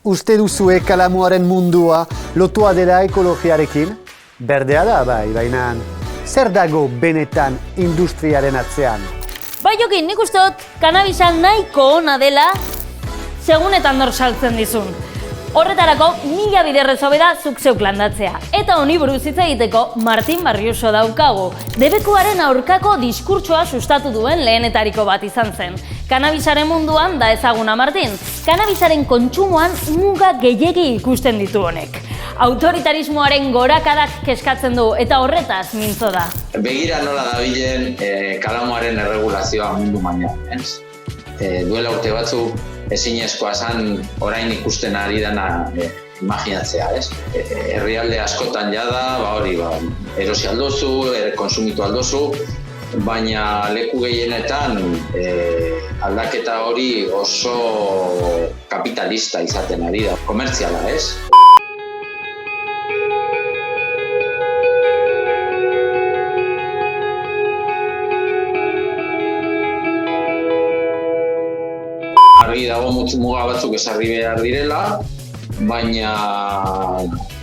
Uste duzue kalamuaren mundua lotua dela ekologiarekin? Berdea da bai, baina zer dago benetan industriaren atzean? Bai Jokin, nik uste dut kanabisa nahiko ona dela segunetan nor saltzen dizun. Horretarako, 1000 biderrez hobe da zuk zeuk landatzea. Eta honi buruz hitz egiteko Martin Barrioso daukagu. Debekuaren aurkako diskurtsoa sustatu duen lehenetariko bat izan zen. Kanabisaren munduan da ezaguna Martin. Kanabisaren kontsumoan muga gehiegi ikusten ditu honek. Autoritarismoaren gorakadak kezkatzen du eta horretaz mintzo da. Begira nola dabilen kalamuaren erregulazioa mundu mailan, ez? Duela urte batzuk ezinezkoa zen orain ikusten ari dana imaginatzea, ez? Herrialde askotan jada, erosi aldozu, konsumitu aldozu, baina leku gehienetan aldaketa hori oso kapitalista izaten ari da, komertziala, ez? Argi dago muga batzuk ezarri behar direla, baina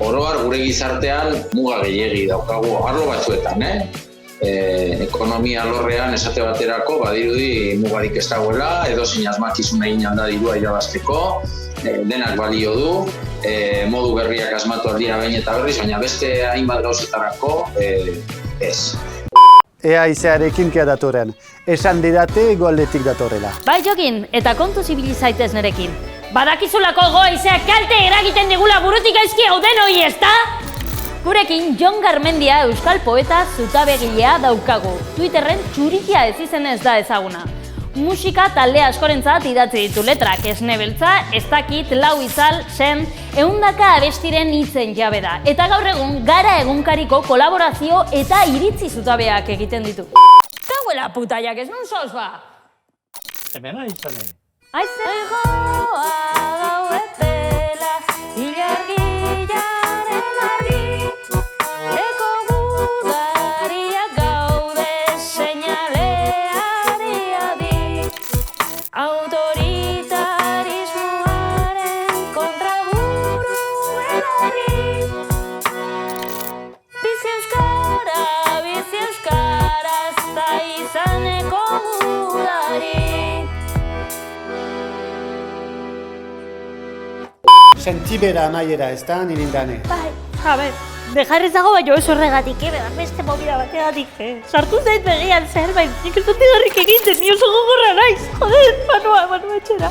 oro har gure gizartean muga gehiegi daukagu arlo batzuetan, ekonomia alorrean esate baterako badirudi mugarik ez dagoela, edozein asmakizun egin alda dirua irabazteko, denak balio du, modu berriak asmatu aldira behin eta berriz, baina beste hainbat gauzetarako ez. Ea izearekin kea datorren, esan didate egoaldetik datorrela. Bai Jokin, eta kontu zibili zaitez nerekin. Badakizulako goizeak kalte eragiten digula burutik gaizki hauden hori, ezta? Gurekin Jon Garmendia euskal poeta zutabegilea daukagu. Twitterren txurikia ez izenez da ezaguna. Musika talde askorentzat idatzi ditu letrak, Esne Beltza, Ez dakit, Lau itzal, Sen, 100 abestiren hitzen jabe da. Eta gaur egun Gara egunkariko kolaborazio eta iritzi zutabeak egiten ditu. Kauela putaiak ez nun soz ba? Hemen ari itzane. Aize joa gauetela, ilargiaren argi, eko gudariak gaude seinaleari adi. Autoritarismoaren kontraburu belarri, bizi euskara, azta izaneko gudari. Sentibera amaiera, ez da, nirindane? Bai, dejar ez dago baino ez horregatik, behar beste movida bategatik, Sartu zait begian zerbait, nik ez dut egarrik egiten, ni oso gogorra naiz, joder, manua etxera.